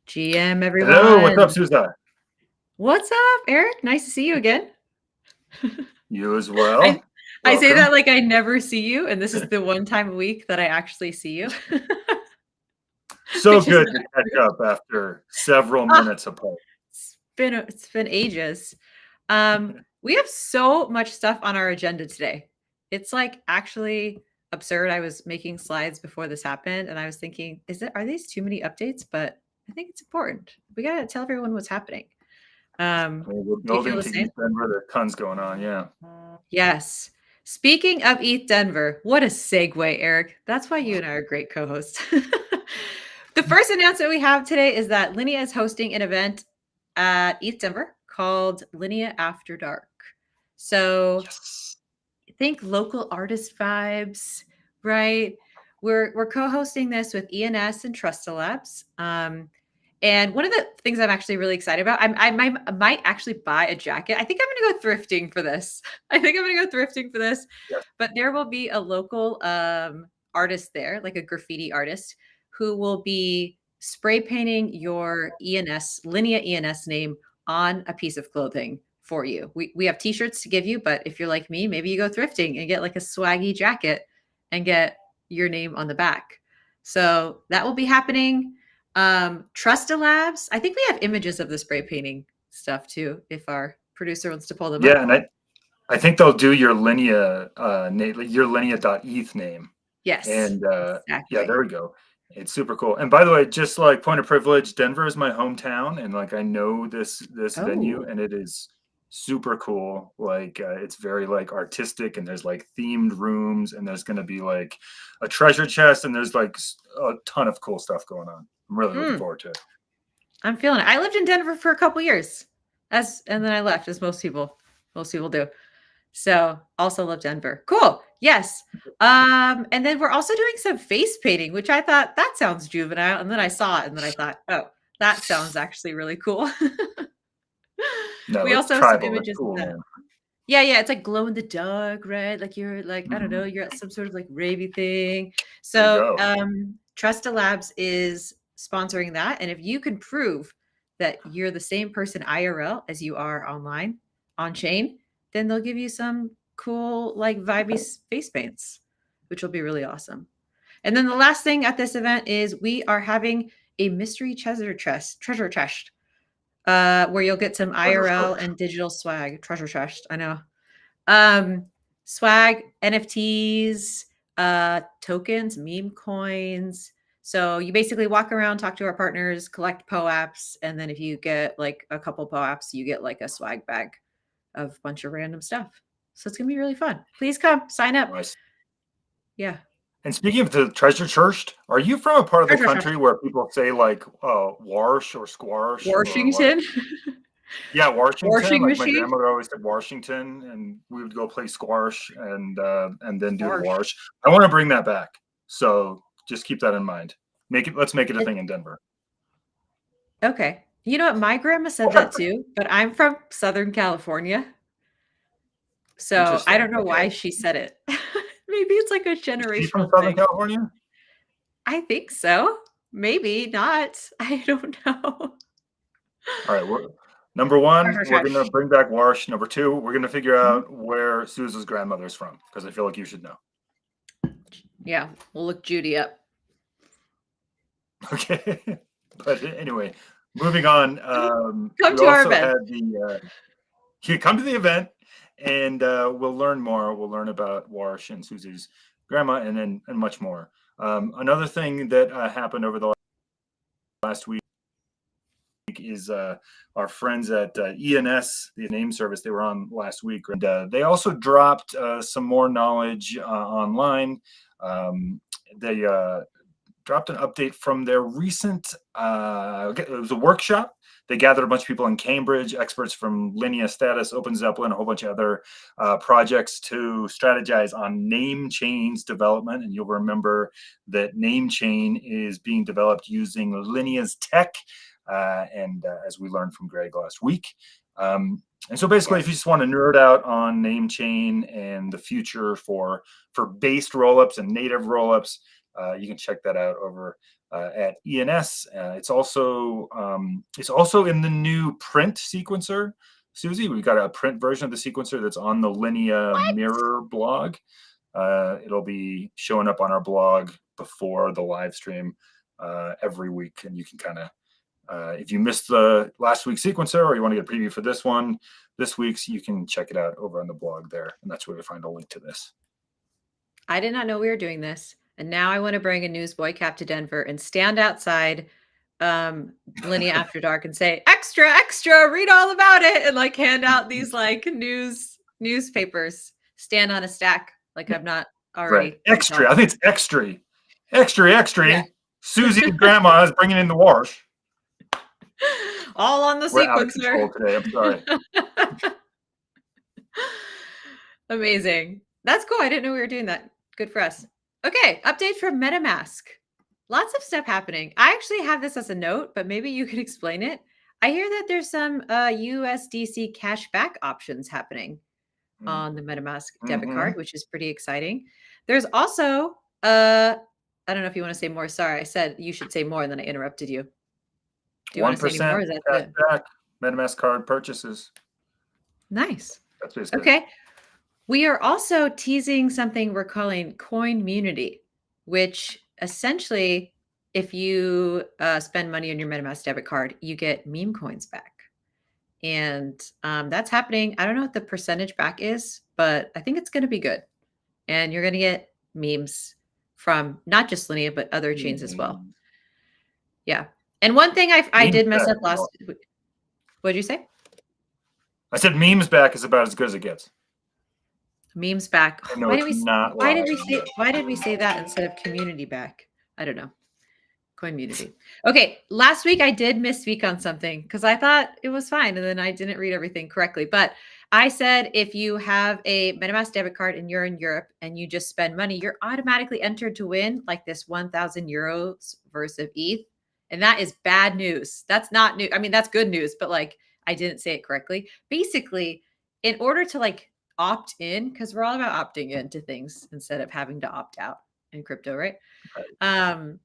GM, Hello, what's up, everyone. Susan? What's up, Eric? Nice to see you again. You as I well. I say that Welcome. like I never see you, and this is the one time a week that I actually see you, So which is good not to catch true. up after several Ah, minutes apart. it's been ages. We have so much stuff on our agenda today. It's like actually absurd. I was making slides before this happened, and I was thinking, are these too many updates? But I think it's important. We gotta tell everyone what's happening. I mean, we're Do you feel building the to same? East Denver. There's tons going on. Yeah. Yes. Speaking of Eat Denver, what a segue, Eric. That's why you and I are great co hosts. The first announcement we have today is that Linea is hosting an event at East Denver called Linea After Dark. So Yes. think local artist vibes, right? We're co-hosting this with ENS and Trusta Labs. And one of the things I'm actually really excited about, I might actually buy a jacket. I think I'm going to go thrifting for this. I think I'm going to go thrifting for this. Yes. But there will be a local artist there, like a graffiti artist, who will be spray painting your ENS, Linea ENS name on a piece of clothing for you. We have t-shirts to give you, but if you're like me, maybe you go thrifting and get like a swaggy jacket and get your name on the back. So that will be happening. Trusta Labs, I think we have images of the spray painting stuff too, if our producer wants to pull them Yeah, up. and I think they'll do your Linea, your Linea.eth name. Yes, And yeah, exactly. there we go. It's super cool. And by the way, just like point of privilege, Denver is my hometown, and like I know this venue, Oh, and it is super cool. Like it's very like artistic, and there's like themed rooms, and there's gonna be like a treasure chest, and there's like a ton of cool stuff going on. I'm really looking mm, forward to it. I'm feeling it. I lived in Denver for a couple years, and then I left, as most people do. So also love Denver. Cool. Yes. And then we're also doing some face painting, which I thought that sounds juvenile. And then I saw it and then I thought, oh, that sounds actually really cool. No, We it's also have some tribal. It's images of cool, that. man. Yeah, yeah. It's like glow in the dark, right? Like you're like, I don't know, Mhm. you're at some sort of like ravey thing. There you So go. Trusta Labs is sponsoring that. And if you can prove that you're the same person IRL as you are online on chain, then they'll give you some cool, like vibey face paints, which will be really awesome. And then the last thing at this event is we are having a mystery treasure chest, where you'll get some Treasure IRL search. and digital swag. Treasure chest, I know. Um, Swag, NFTs, tokens, meme coins. So you basically walk around, talk to our partners, collect POAPs, and then if you get like a couple POAPs, you get like a swag bag of a bunch of random stuff. So it's gonna be really fun. Please come sign up. Nice. Yeah. And speaking of the treasure church, are you from a part of the Treasure country chest. where people say like warsh or squash or what? Washington. Yeah, Washington. Washing Like my machine. grandmother always said Washington, and we would go play squash and then do the Wash. wash. I want to bring that back, so just keep that in mind. Make it. Let's make it a It, thing in Denver. okay. You know what? My grandma said that too, but I'm from Southern California. So I Interesting. don't know Okay, why she said it. Maybe it's like a is she from generational Southern thing. California? I think so. Maybe not. I don't know. All right. Number one, Treasure we're gonna Chesh. bring back wash. Number two, we're gonna figure Mhm. out where Susan's grandmother's from because I feel like you should know. Yeah, we'll look Judy up. Okay. But anyway, moving on. Come We to our also event. had you come to the event and we'll learn more. We'll learn about Warsh and Susie's grandma and much more. Another thing that happened over the last week is our friends at ENS, the name service they were on last week. And they also dropped some more knowledge online. They dropped an update from their recent it was a workshop. They gathered a bunch of people in Cambridge, experts from Linea Status, Open Zeppelin, a whole bunch of other projects to strategize on name chains development. And you'll remember that name chain is being developed using Linea's tech, and as we learned from Greg last week. And so basically, if you Yes. just want to nerd out on name chain and the future for based rollups and native rollups, you can check that out over at ENS. It's also in the new print sequencer. Susie, we've got a print version of the sequencer that's on the Linea What? Mirror blog. It'll be showing up on our blog before the live stream every week, and you can kind of if you missed the last week's sequencer or you want to get a preview for this week's, you can check it out over on the blog there, and that's where you find a link to this. I did not know we were doing this, and now I want to bring a newsboy cap to Denver and stand outside Linea After Dark and say, "Extra, extra, read all about it," and like hand out these like newspapers, stand on a stack like I'm not already right. Extra. I think it's extra. Extra, extra. Yeah. Susie's grandma is bringing in the wash. All on the We're out of sequencer. control today. I'm sorry. Amazing. That's cool. I didn't know we were doing that. Good for us. Okay, update from MetaMask. Lots of stuff happening. I actually have this as a note, but maybe you could explain it. I hear that there's some USDC cashback options happening on the MetaMask debit card, which is pretty exciting. There's also, I don't know if you want to say more. Sorry, I said you should say more, and then I interrupted you. Do you want to say any more? Is that cashback MetaMask card purchases. Nice. That's basically okay. We are also teasing something we're calling Coinmunity, which essentially, if you spend money on your MetaMask debit card, you get meme coins back. And that's happening. I don't know what the percentage back is, but I think it's going to be good. And you're going to get memes from not just Linea, but other chains as well. Yeah. And one thing I did mess up last week. What did you say? I said memes back is about as good as it gets. Memes back. Why did we say that instead of community back? I don't know. Coinmunity. Okay, last week I did misspeak on something because I thought it was fine, and then I didn't read everything correctly. But I said if you have a MetaMask debit card and you're in Europe and you just spend money, you're automatically entered to win like this 1,000 euros worth of ETH, and that is bad news. That's not new. I mean, that's good news, but like I didn't say it correctly. Basically, in order to like opt in, because we're all about opting into things instead of having to opt out in crypto, right?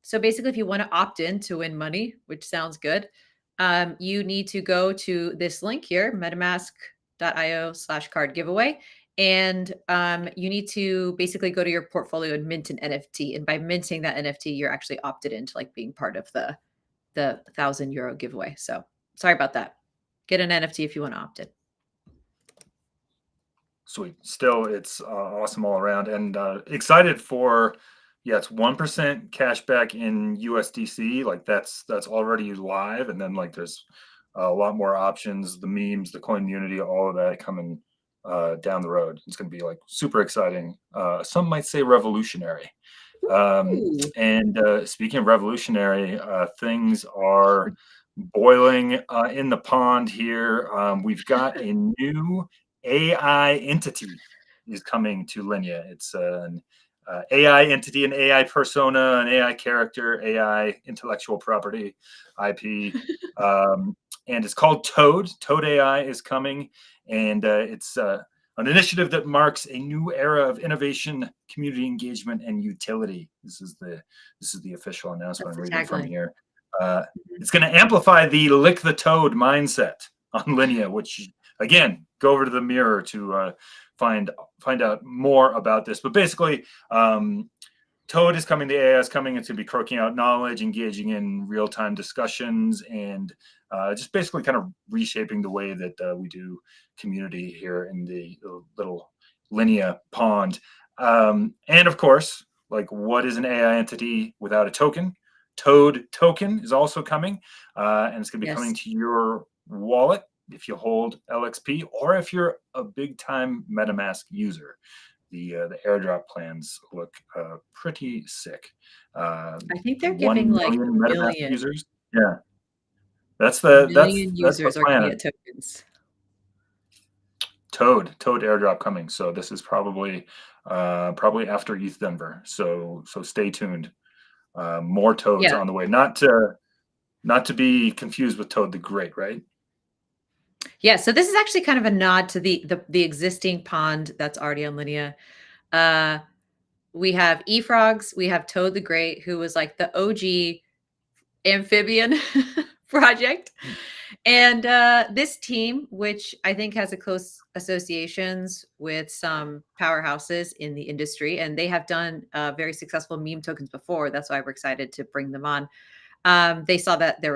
So basically, if you want to opt in to win money, which sounds good, you need to go to this link here, metamask.io/card giveaway. And you need to basically go to your portfolio and mint an NFT. And by minting that NFT, you're actually opted into like being part of the 1,000 euro giveaway. So sorry about that. Get an NFT if you want to opt in. Sweet. Still, it's awesome all around, and excited for. Yeah, it's 1% cash back in USDC. Like that's already live, and then like there's a lot more options. The memes, the Coinmunity, all of that coming down the road. It's going to be like super exciting. Some might say revolutionary. And speaking of revolutionary, things are boiling in the pond here. We've got a new AI entity is coming to Linea. It's an AI entity, an AI persona, an AI character, AI intellectual property, IP, and it's called Toad. Toad AI is coming, and it's an initiative that marks a new era of innovation, community engagement, and utility. This is the official announcement I'm reading from here. It's going to amplify the lick the toad mindset on Linea, which again, go over to the mirror to find out more about this. But basically, Toad is coming, the AI is coming. It's going to be croaking out knowledge, engaging in real-time discussions, and just basically kind of reshaping the way that we do community here in the little Linea pond. And of course, like what is an AI entity without a token? Toad token is also coming, and it's going to be coming to your wallet if you hold LXP, or if you're a big-time MetaMask user. The airdrop plans look pretty sick. I think they're giving like a million users. Yeah, that's the users are going to get tokens. Toad airdrop coming. So this is probably after ETH Denver. So stay tuned. More Toads on the way. Not to be confused with Toad the Great, right? Yeah, so this is actually kind of a nod to the existing pond that's already on Linea. We have eFrogs, we have Toad the Great, who was like the OG amphibian project. And this team, which I think has a close associations with some powerhouses in the industry, and they have done very successful meme tokens before. That's why we're excited to bring them on. They saw that there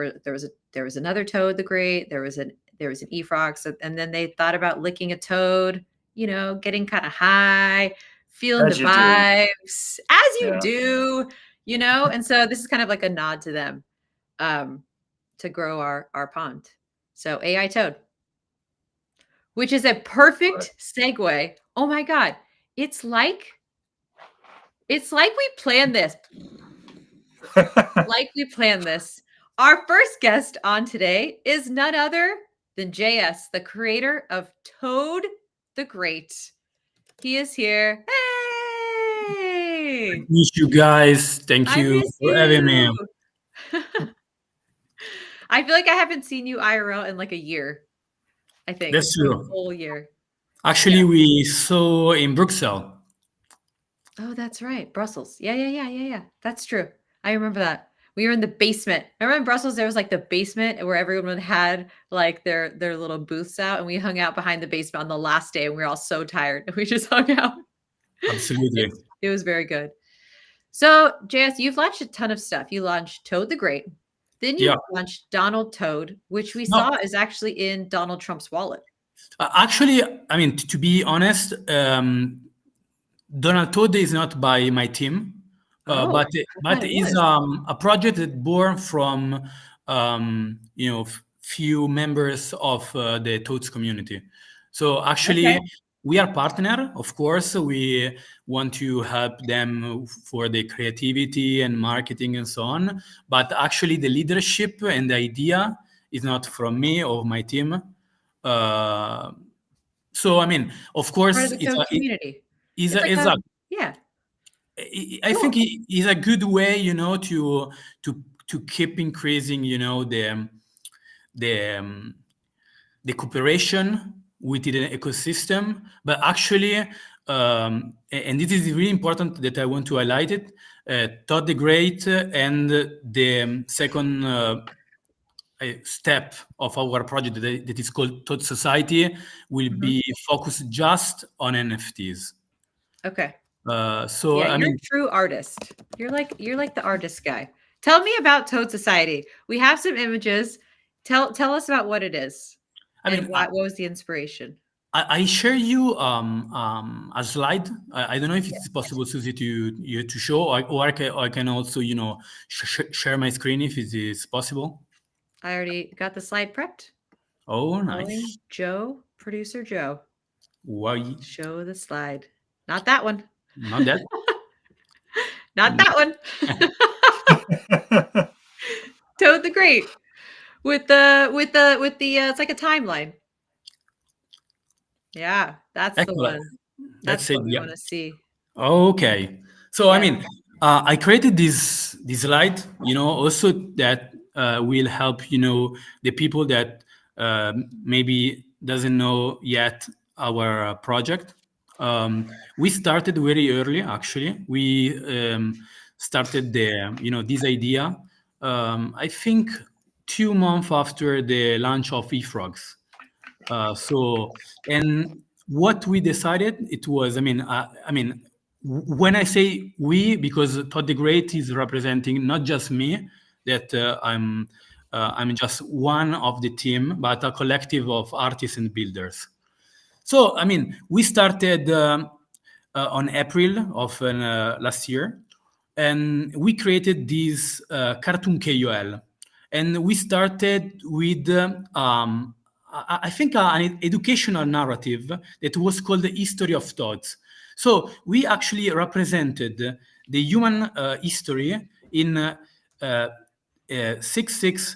was another Toad the Great, there was an Efrog, so, and then they thought about licking a toad, you know, getting kind of high, feeling the As you do. vibes, as you Yeah. do, you know. And so this is kind of like a nod to them, um, to grow our pond. So AI Toad, which is a perfect segue. Oh my God, it's like we planned this. Like we planned this. Our first guest on today is none other than JS, the creator of Toad the Great. He is here. Hey! Miss you guys. Thank I you miss for having me. you. I feel like I haven't seen you IRL in like a year. I think That's like a true. whole year. Actually, we saw in Brussels. Oh, that's right. Brussels. Yeah. That's true. I remember that. We were in the basement. I remember in Brussels there was like the basement where everyone had like their little booths out, and we hung out behind the basement on the last day, and we were all so tired. We just hung out. Absolutely. It was very good. So, JS, you've launched a ton of stuff. You launched Toad the Great. Then you Yeah. launched Donald Toad, which we No, saw is actually in Donald Trump's wallet. actually, I mean, to be honest, Donald Todd is not by my team, Oh, but I thought it is was. a project that born from few members of the Toads community. So actually, Okay. we are partner. Of course, we want to help them for the creativity and marketing and so on. But actually, the leadership and the idea is not from me or my team. So I mean, of Part of course, the Toad community. It's like is a a yeah. I think Cool. it is a good way, to keep increasing, the the cooperation within the ecosystem. But actually, and this is really important that I want to highlight it. Todd the Great and the second step of our project that is called Todd Society will Mhm. be focused just on NFTs. Okay. So Yeah, I you're mean, a true artist. You're like the artist guy. Tell me about Toad Society. We have some images. Tell us about what it is I and mean, what was the inspiration. I share you a slide. I don't know if Yeah. it's possible, Susie, to you to show, or I can also, share my screen if it is possible. I already got the slide prepped. Oh, Going nice. Joe, producer Joe. Why Show the slide. Not that one. not that? Not that one. Toad the Great with the it's like a timeline. Yeah, that's the Excellent. one. That's That's it. what we Yeah. want to see. Okay. So I Yeah. mean, I created this slide, also that will help, the people that maybe doesn't know yet our project. We started very early, actually. We started this idea. I think 2 months after the launch of eFrogs. And what we decided, it was, when I say we, because Todd the Great is representing not just me, that I'm just one of the team, but a collective of artists and builders. So, I mean, we started on April of last year, and we created this cartoon KOL. And we started with, I think, an educational narrative that was called the History of Thoughts. So we actually represented the human history in six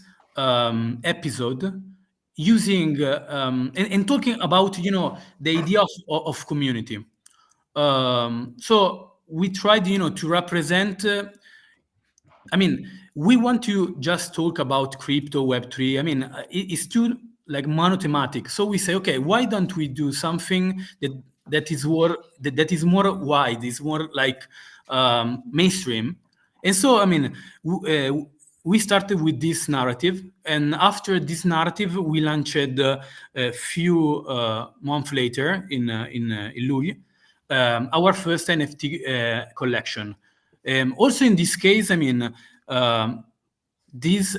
episode, using and talking about the idea of community. So we tried to represent. We want to just talk about crypto, Web3. It's too like monothematic. So we say, okay, why don't we do something that is more wide, is more like mainstream. And so we started with this narrative, and after this narrative, we launched a few months later in Louis our first NFT collection. Also, in this case, I mean, this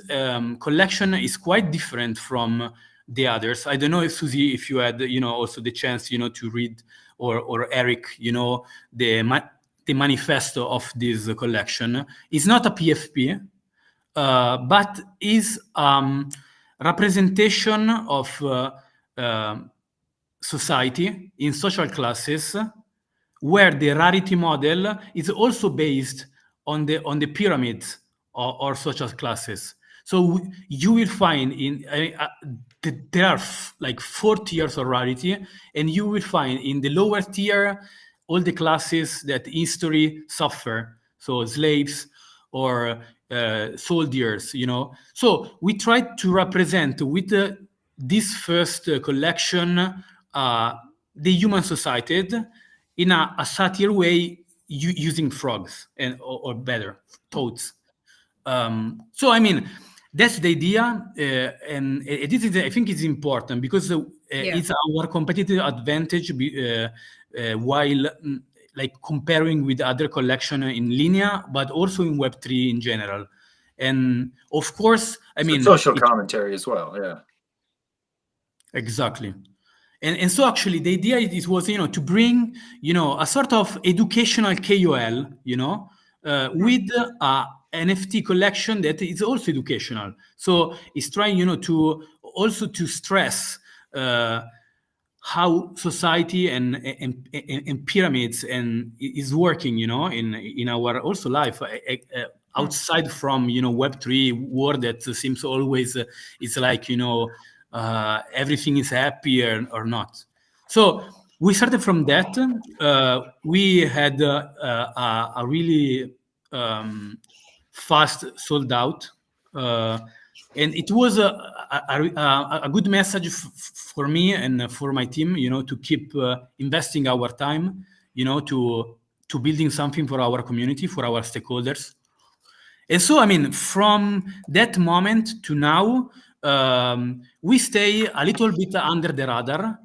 collection is quite different from the others. I don't know if Susie, if you had, also the chance, to read, or Eric, the manifesto of this collection. It's not a PFP, but is representation of society in social classes, where the rarity model is also based on the pyramids or social classes. So you will find there are like 4 tiers of rarity, and you will find in the lower tier all the classes that history suffer, so slaves or soldiers. So we tried to represent with this first collection the human society in a satire way, using frogs or better toads. So I mean, that's the idea, and this is, I think, it's important because it's our competitive advantage while like comparing with other collection in Linea, but also in Web3 in general. And of course, I mean, social commentary as well. Yeah, exactly. And so actually the idea was, to bring, a sort of educational KOL, with a NFT collection that is also educational. So it's trying, to also to stress how society and pyramids and is working, in our also life, outside from, Web3 world that seems always it's like, everything is happy or not. So we started from that. We had a really fast sold out, and it was a good message for me and for my team, to keep investing our time, to building something for our community, for our stakeholders. And so, I mean, from that moment to now, we stay a little bit under the radar.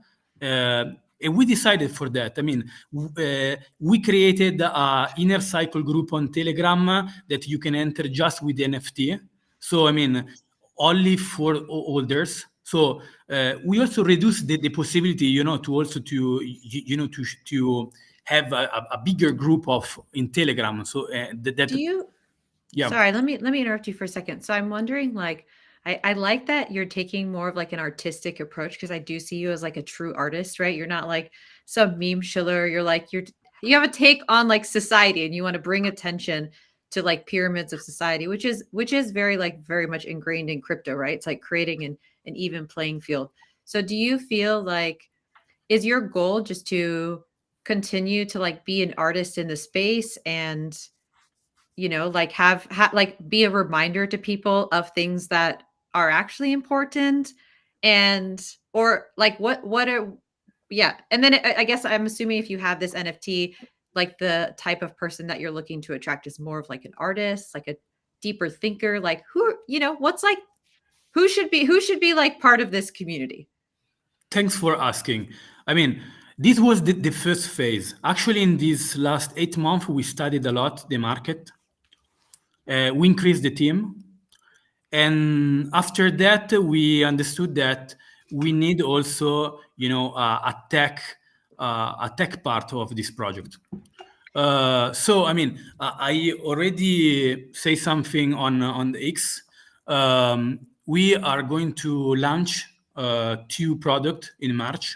And we decided for that. I mean, we created a inner cycle group on Telegram that you can enter just with NFT. So, I mean, only for holders. So we also reduce the possibility, to also to have a bigger group in Telegram. So that. Do you? Yeah. Sorry, let me interrupt you for a second. So I'm wondering, like, I like that you're taking more of like an artistic approach, because I do see you as like a true artist, right? You're not like some meme shiller. You're like you have a take on like society, and you want to bring attention to like pyramids of society, which is very much ingrained in crypto, right? It's like creating an even playing field. So do you feel like, is your goal just to continue to like be an artist in the space and like have like be a reminder to people of things that are actually important, and or like what are, yeah. And then I guess I'm assuming if you have this NFT, like the type of person that you're looking to attract is more of like an artist, like a deeper thinker, like what's like, who should be like part of this community? Thanks for asking. I mean, this was the first phase. Actually, in these last 8 months, we studied a lot the market. We increased the team. And after that, we understood that we need also, a tech part of this project. So, I mean, I already say something on the X. We are going to launch 2 products in March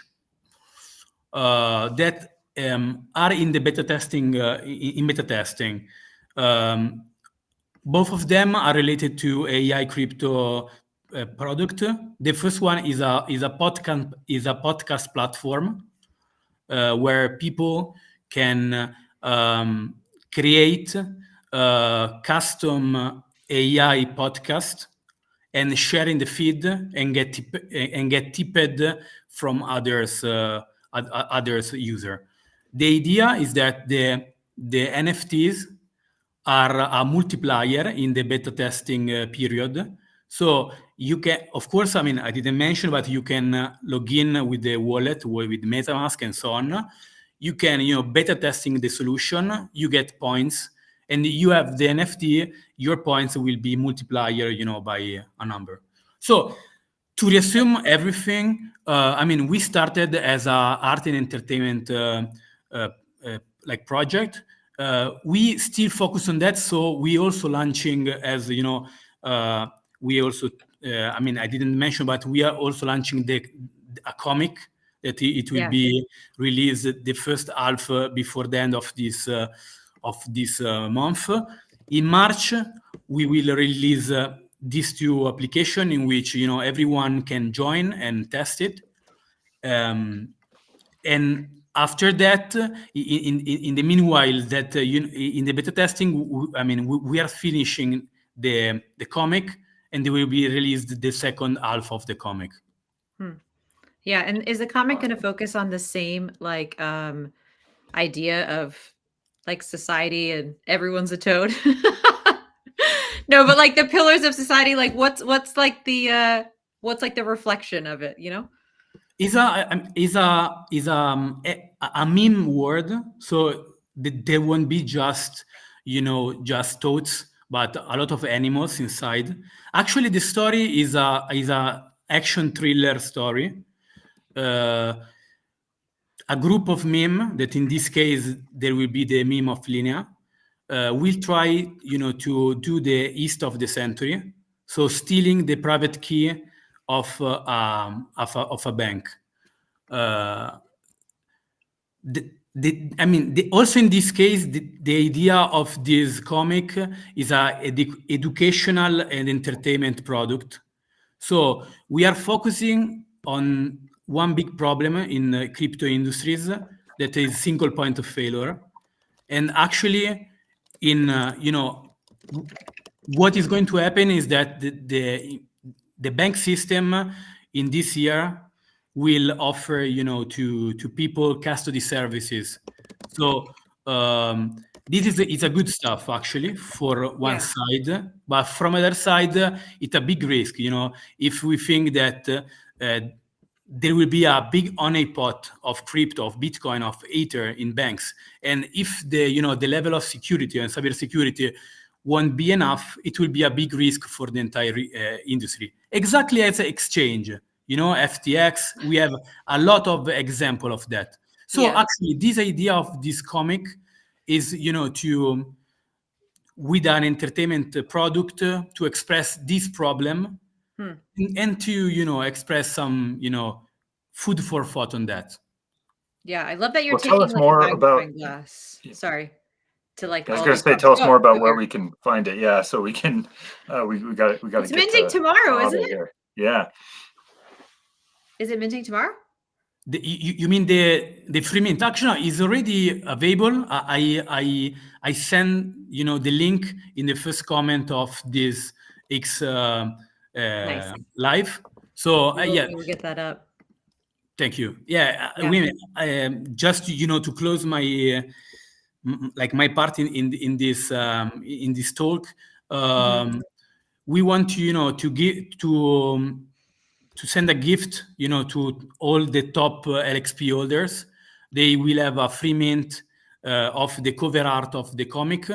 that are in the beta testing. In beta testing, both of them are related to AI crypto product. The first one is a podcast platform where people can create custom AI podcast and share in the feed and get tipped from others user. The idea is that the NFTs are a multiplier in the beta testing period. So you can, of course, I mean, I didn't mention, but you can log in with the wallet, with MetaMask and so on. You can, beta testing the solution, you get points, and you have the NFT, your points will be multiplier, by a number. So to resume everything, I mean, we started as a art and entertainment like project. We still focus on that, so we also launching as we also. I mean, I didn't mention, but we are also launching a comic that it will Yeah. be released the first half before the end of this month. In March, we will release these two applications in which everyone can join and test it. And after that, in the meanwhile, that in the beta testing, I mean, we are finishing the comic, and they will be released the second half of the comic. Yeah, and is the comic going to focus on the same like idea of like society and everyone's a toad? No, but like the pillars of society, like what's like the reflection of it, Is a meme word, so there won't be just just toads, but a lot of animals inside. Actually, the story is a action thriller story. A group of meme that in this case there will be the meme of Linea. Will try to do the east of the century, so stealing the private key of a bank. Also in this case, the idea of this comic is a educational and entertainment product. So we are focusing on one big problem in crypto industries, that is single point of failure. And actually, in what is going to happen is that the bank system in this year will offer to people custody services. So this is a good stuff actually for one side, but from other side it's a big risk. If we think that there will be a big honeypot of crypto, of Bitcoin, of Ether in banks, and if the level of security and cybersecurity won't be enough, it will be a big risk for the entire industry. Exactly as an exchange, FTX, we have a lot of example of that. So actually, this idea of this comic is, to with an entertainment product to express this problem and to express some food for thought on that. Yeah, I love that you're tell taking us like more a about magnifying glass. Sorry. To like I was all going these to say, problems. tell us more about Go where here. we can find it. Yeah, so we can we got to It's minting tomorrow, isn't it? here. Yeah. Is it minting tomorrow? You mean the free mint? Actually, is already available. I send the link in the first comment of this X Nice. live. So We'll get that up. Thank you. Women. Just to close my like my part in this talk. We want to give to send a gift, to all the top LXP holders. They will have a free mint of the cover art of the comic.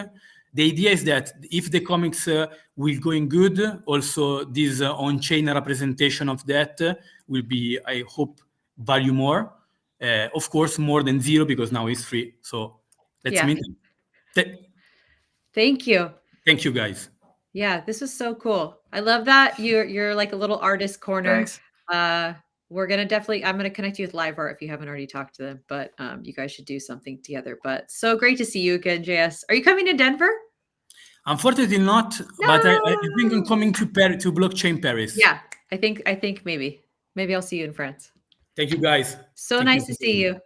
The idea is that if the comics will going good, also this on-chain representation of that will be, I hope, value more. Of course, more than zero, because now it's free. So let's mint. Thank you. Thank you, guys. Yeah, this was so cool. I love that you're like a little artist corner. Thanks. I'm gonna connect you with Live Art if you haven't already talked to them, but you guys should do something together. But so great to see you again, JS. Are you coming to Denver? Unfortunately not, but I think I'm coming to Blockchain Paris. Yeah, I think maybe I'll see you in France. Thank you, guys. So nice to see you.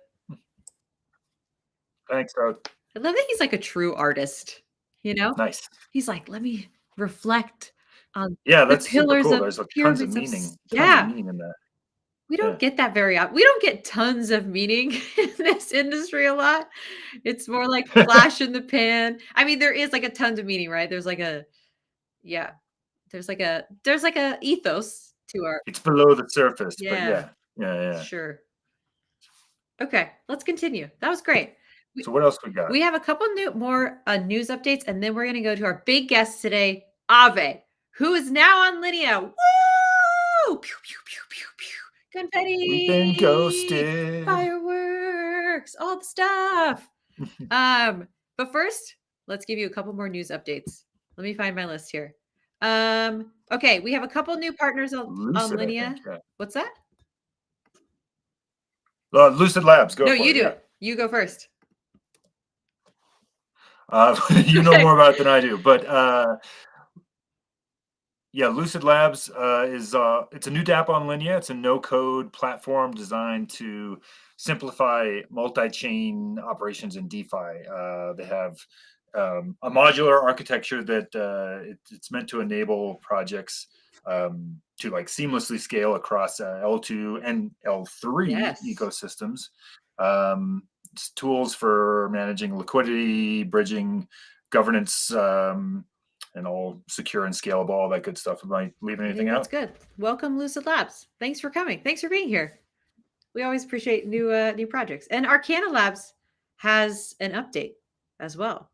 Thanks, Toad. I love that he's like a true artist, Nice. He's like, let me reflect on that's pillars super cool. of There's tons of pyramids meaning. yeah. Tons of meaning in that. We don't get that very often. We don't get tons of meaning in this industry a lot. It's more like flash in the pan. I mean, there is like a tons of meaning, right? There's like a yeah. There's like a ethos to our It's below the surface, but yeah, yeah. sure. Okay, let's continue. That was great. We, So what else we got? we have a couple more news updates, and then we're going to go to our big guest today, Ave, who is now on Linea. Woo! Pew, pew, pew, pew, pew. We've been Confetti, ghosted. fireworks, all the stuff. But first, let's give you a couple more news updates. Let me find my list here. Okay, we have a couple new partners on Lucid, I Linea. think, yeah. What's that? Lucid Labs, go No, for you it. do Yeah. it. You go first. You know Okay. more about it than I do, but yeah, Lucid Labs is it's a new dApp on Linea. It's a no-code platform designed to simplify multi-chain operations in DeFi. They have a modular architecture that it's meant to enable projects to like seamlessly scale across L2 and L3 Yes. ecosystems. It's tools for managing liquidity, bridging, governance, and all secure and scalable, all that good stuff. Am I leaving anything That's out? good. Welcome, Lucid Labs. Thanks for coming. Thanks for being here. We always appreciate new projects. And Arcana Labs has an update as well.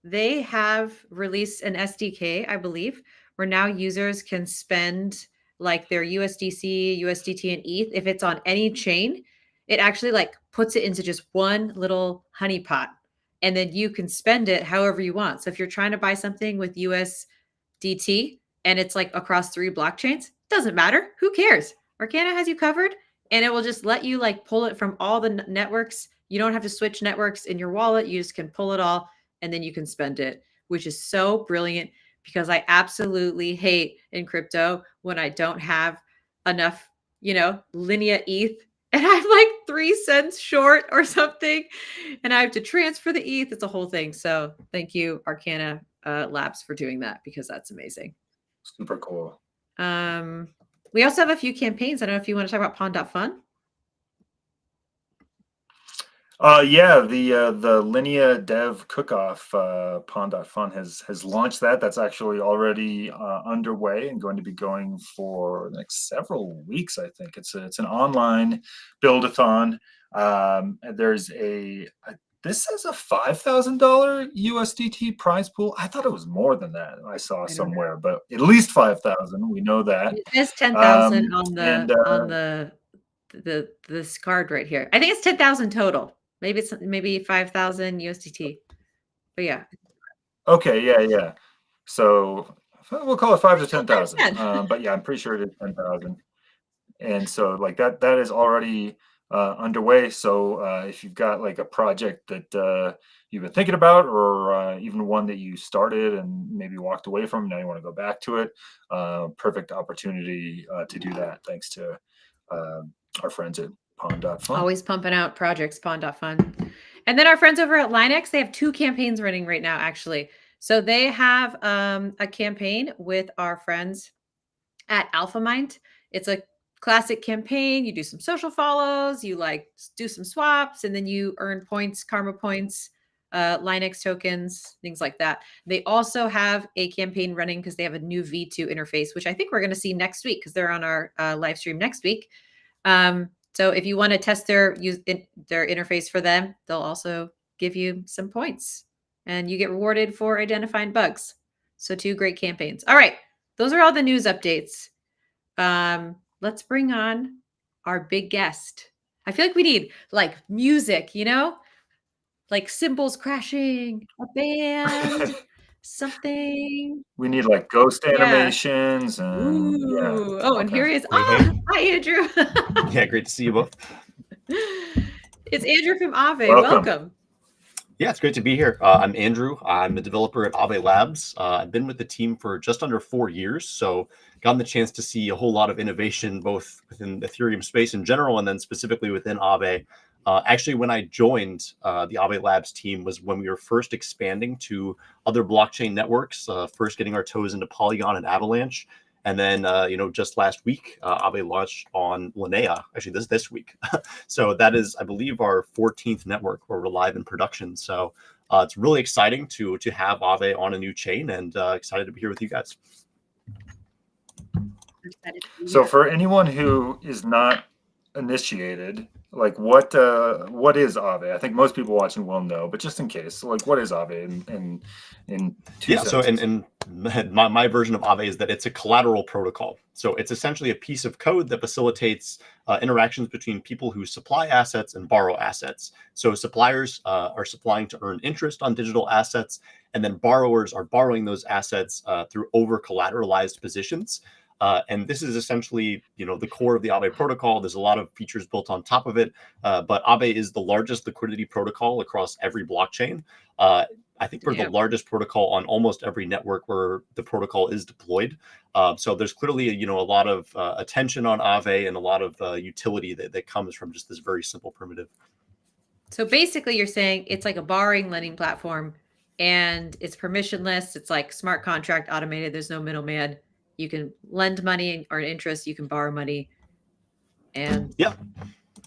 They have released an SDK, I believe, where now users can spend like their USDC, USDT, and ETH. If it's on any chain, it actually like puts it into just one little honeypot, and then you can spend it however you want. So if you're trying to buy something with USDT and it's like across 3 blockchains, doesn't matter. Who cares? Arcana has you covered, and it will just let you like pull it from all the networks. You don't have to switch networks in your wallet. You just can pull it all, and then you can spend it, which is so brilliant because I absolutely hate in crypto when I don't have enough, Linea ETH and I'm like 3 cents short or something and I have to transfer the ETH. It's a whole thing. So thank you, Arcana Labs, for doing that because that's amazing. Super cool. We also have a few campaigns. I don't know if you want to talk about Pond.fun. Yeah, the Linea Dev Cook-Off Pond.fun has launched that. That's actually already underway and going to be going for the next several weeks. I think it's an online build-a-thon. And there's this is a $5,000 USDT prize pool. I thought it was more than that. I saw somewhere, but at least 5,000. We know that. It says 10,000 on this card right here. I think it's 10,000 total. Maybe 5,000 USDT. But yeah. Okay, yeah. So we'll call it 5 to 10,000. But yeah, I'm pretty sure it is 10,000. And so like that is already underway. So if you've got like a project that you've been thinking about, or even one that you started and maybe walked away from, now you want to go back to it, perfect opportunity to do that. Thanks to our friends at Pond.fun. Always pumping out projects, Pond.fun. And then our friends over at Linux, they have 2 campaigns running right now, actually. So they have a campaign with our friends at AlphaMind. It's a classic campaign. You do some social follows, you like do some swaps, and then you earn points, karma points, Linux tokens, things like that. They also have a campaign running because they have a new V2 interface, which I think we're going to see next week because they're on our live stream next week. So if you want to test their interface for them, they'll also give you some points and you get rewarded for identifying bugs. So 2 great campaigns. All right. Those are all the news updates. Let's bring on our big guest. I feel like we need like music, like cymbals crashing, a band, something. We need like ghost animations and Ooh. Oh, and here he is. Hey. Hi, Andrew. Yeah, great to see you both. It's Andrew from Ave. Welcome. Welcome. Yeah, it's great to be here. I'm Andrew. I'm a developer at Ave Labs. I've been with the team for just under 4 years, so gotten the chance to see a whole lot of innovation, both within the Ethereum space in general, and then specifically within Ave. Actually, when I joined the Ave Labs team was when we were first expanding to other blockchain networks, first getting our toes into Polygon and Avalanche. And then, just last week, Aave launched on Linea, actually this week. So that is, I believe, our 14th network where we're live in production. So it's really exciting to have Aave on a new chain, and excited to be here with you guys. So for anyone who is not initiated, like what is Aave? I think most people watching will know, but just in case, like what is Aave in two So sentences? and my version of Aave is that it's a collateral protocol. So it's essentially a piece of code that facilitates interactions between people who supply assets and borrow assets. So suppliers are supplying to earn interest on digital assets, and then borrowers are borrowing those assets through over collateralized positions. And this is essentially, the core of the Aave protocol. There's a lot of features built on top of it, but Aave is the largest liquidity protocol across every blockchain. I think we're the largest protocol on almost every network where the protocol is deployed. So there's clearly, a lot of attention on Aave and a lot of utility that comes from just this very simple primitive. So basically you're saying it's like a borrowing lending platform, and it's permissionless. It's like smart contract automated. There's no middleman. You can lend money or interest. You can borrow money and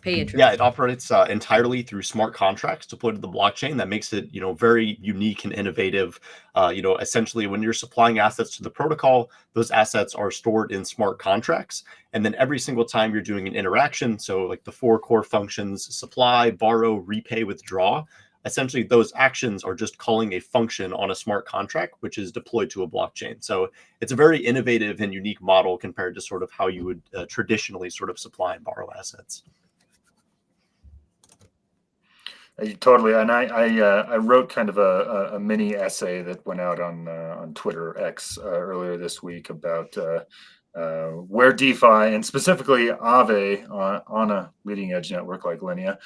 pay interest. Yeah, it operates entirely through smart contracts deployed to the blockchain. That makes it, very unique and innovative. Essentially, when you're supplying assets to the protocol, those assets are stored in smart contracts. And then every single time you're doing an interaction, so like the 4 core functions, supply, borrow, repay, withdraw, essentially those actions are just calling a function on a smart contract, which is deployed to a blockchain. So it's a very innovative and unique model compared to sort of how you would traditionally sort of supply and borrow assets. Totally, and I wrote kind of a mini essay that went out on Twitter X earlier this week about where DeFi and specifically Aave on a leading edge network like Linea,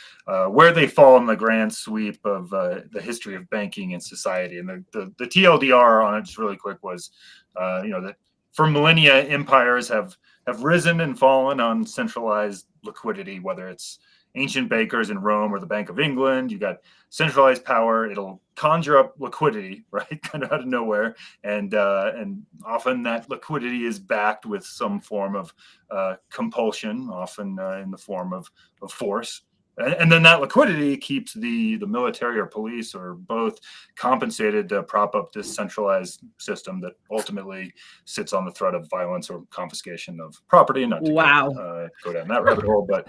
where they fall in the grand sweep of the history of banking and society. And the TLDR on it, just really quick, was that for millennia empires have risen and fallen on centralized liquidity, whether it's ancient bakers in Rome or the Bank of England. You got centralized power. It'll conjure up liquidity, right, kind of out of nowhere, and often that liquidity is backed with some form of compulsion, often in the form of force. And then that liquidity keeps the military or police or both compensated to prop up this centralized system that ultimately sits on the threat of violence or confiscation of property. Not to go down that rabbit hole, but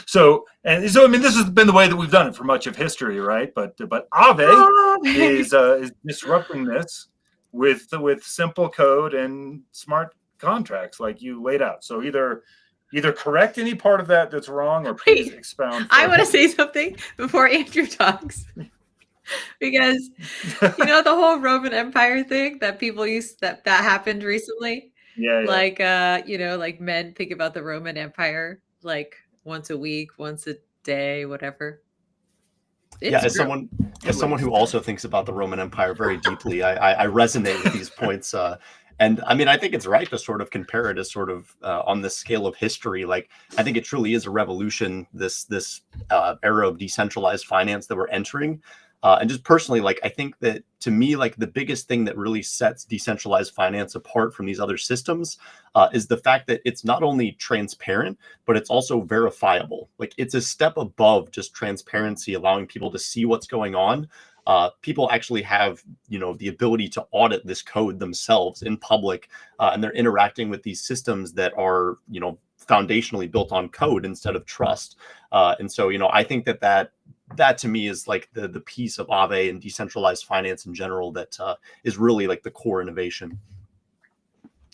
so I mean, this has been the way that we've done it for much of history, right? But Aave is disrupting this with simple code and smart contracts like you laid out. So either correct any part of that that's wrong, or please expound. I want to say something before Andrew talks, because the whole Roman Empire thing that people used that happened recently. Yeah. Like like men think about the Roman Empire like once a week, once a day, whatever. As someone who also thinks about the Roman Empire very deeply, I resonate with these points. And I mean, I think it's right to sort of compare it as sort of on the scale of history. Like, I think it truly is a revolution, this era of decentralized finance that we're entering. And just personally, like, I think that to me, like, the biggest thing that really sets decentralized finance apart from these other systems is the fact that it's not only transparent, but it's also verifiable. Like, it's a step above just transparency, allowing people to see what's going on. People actually have, the ability to audit this code themselves in public, and they're interacting with these systems that are, foundationally built on code instead of trust. And so, I think that to me is like the piece of Aave and decentralized finance in general that is really like the core innovation.